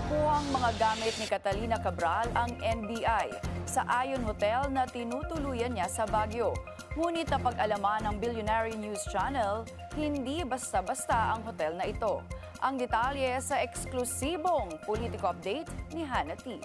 Nakuha ang mga gamit ni Catalina Cabral ang NBI sa Ayon Hotel na tinutuluyan niya sa Baguio. Ngunit napag-alaman ng Billionaire News Channel, hindi basta-basta ang hotel na ito. Ang detalye sa eksklusibong politiko update ni Hannah T.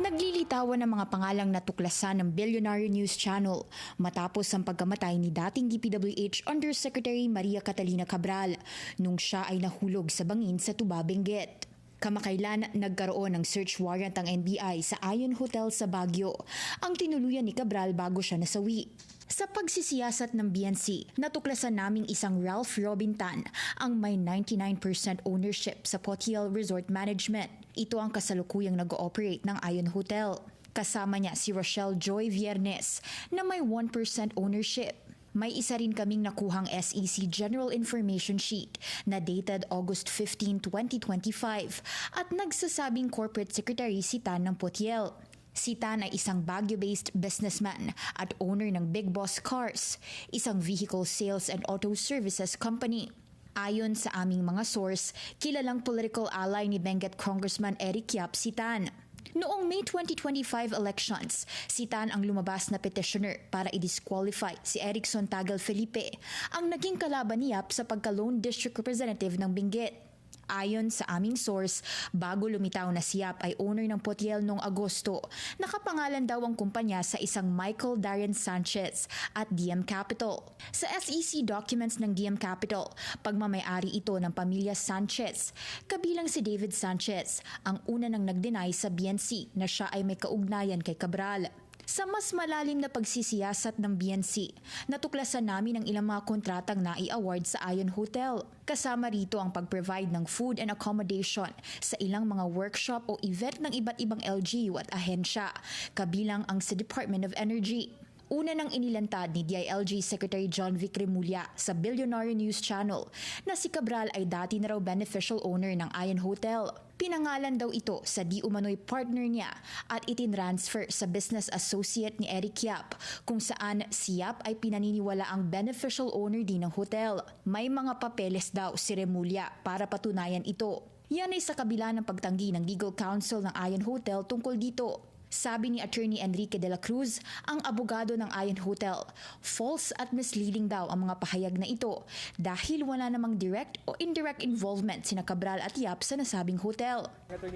Naglilitawan ng mga pangalang natuklasan ng Billionaire News Channel matapos ang pagkamatay ni dating DPWH Undersecretary Maria Catalina Cabral nung siya ay nahulog sa bangin sa Tuba, Benguet. Kamakailan nagkaroon ng search warrant ang NBI sa Ayon Hotel sa Baguio, ang tinuluyan ni Cabral bago siya nasawi. Sa pagsisiyasat ng BNC, natuklasan naming isang Ralph Robintan ang may 99% ownership sa Potiel Resort Management. Ito ang kasalukuyang nag-ooperate ng Ayon Hotel. Kasama niya si Rochelle Joy Viernes na may 1% ownership. May isa rin kaming nakuhang SEC General Information Sheet na dated August 15, 2025 at nagsasabing corporate secretary si Tan ng Potiel. Si Tan ay isang Baguio-based businessman at owner ng Big Boss Cars, isang vehicle sales and auto services company. Ayon sa aming mga source, kilalang political ally ni Benguet Congressman Eric Yap si Tan. Noong May 2025 elections, si Tan ang lumabas na petitioner para i-disqualify si Erickson Tagal Felipe, ang naging kalaban ni Yap sa pagka-lone district representative ng Benguet. Ayon sa aming source, bago lumitaw na si Yap ay owner ng Potiel noong Agosto, nakapangalan daw ang kumpanya sa isang Michael Darren Sanchez at DM Capital. Sa SEC documents ng DM Capital, pagmamayari ito ng pamilya Sanchez, kabilang si David Sanchez, ang una nang nag-deny sa BNC na siya ay may kaugnayan kay Cabral. Sa mas malalim na pagsisiyasat ng BNC, natuklasan namin ang ilang mga kontratang nai-award sa Ayon Hotel. Kasama rito ang pag-provide ng food and accommodation sa ilang mga workshop o event ng iba't ibang LGU at ahensya, kabilang ang sa Department of Energy. Una nang inilantad ni DILG Secretary John Vic Remulla sa Billionaire News Channel na si Cabral ay dati na raw beneficial owner ng Ayon Hotel. Pinangalan daw ito sa di umano'y partner niya at itinransfer sa business associate ni Eric Yap, kung saan si Yap ay pinaniniwala ang beneficial owner din ng hotel. May mga papeles daw si Remulla para patunayan ito. Yan ay sa kabila ng pagtanggi ng legal counsel ng Ayon Hotel tungkol dito. Sabi ni Attorney Enrique de la Cruz, ang abogado ng Ayon Hotel, false at misleading daw ang mga pahayag na ito dahil wala namang direct o indirect involvement sina Cabral at Yap sa nasabing hotel.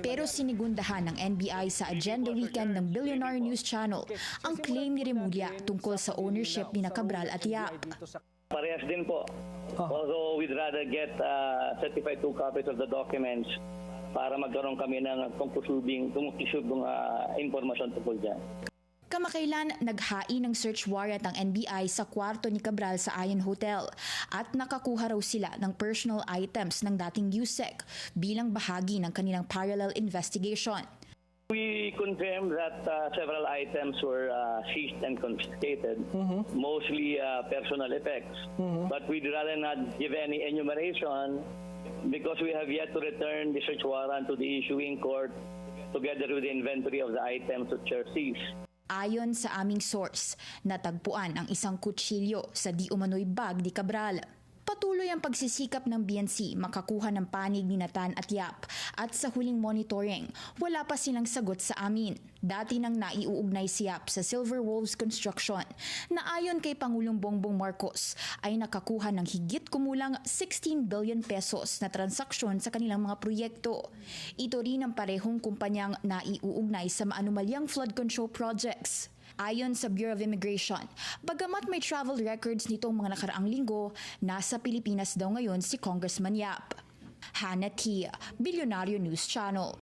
Pero sinigundahan ng NBI sa agenda weekend ng Billionaire News Channel ang claim ni Remulla tungkol sa ownership ni Cabral at Yap. Parehas din po. Although we'd rather get certified 2 copies of the documents para magkaroon kami ng kumukusubing impormasyon tungkol dyan. Kamakailan naghain ng search warrant ang NBI sa kwarto ni Cabral sa Ayon Hotel at nakakuha raw sila ng personal items ng dating USEC bilang bahagi ng kanilang parallel investigation. We confirmed that several items were seized and confiscated, mostly personal effects. But we'd rather not give any enumeration because we have yet to return the search warrant to the issuing court together with the inventory of the items which are seized. Ayon sa aming source, natagpuan ang isang kutsilyo sa di umano'y bag ni Cabral. Patuloy ang pagsisikap ng BNC makakuha ng panig ni Tan at Yap at sa huling monitoring, wala pa silang sagot sa amin. Dati nang naiuugnay si Yap sa Silver Wolves Construction na ayon kay Pangulong Bongbong Marcos ay nakakuha ng higit kumulang 16 billion pesos na transaksyon sa kanilang mga proyekto. Ito rin ang parehong kumpanyang naiuugnay sa maanumalyang flood control projects. Ayon sa Bureau of Immigration, bagamat may travel records nitong mga nakaraang linggo, nasa Pilipinas daw ngayon si Congressman Yap. Hannah T, Billionaire News Channel.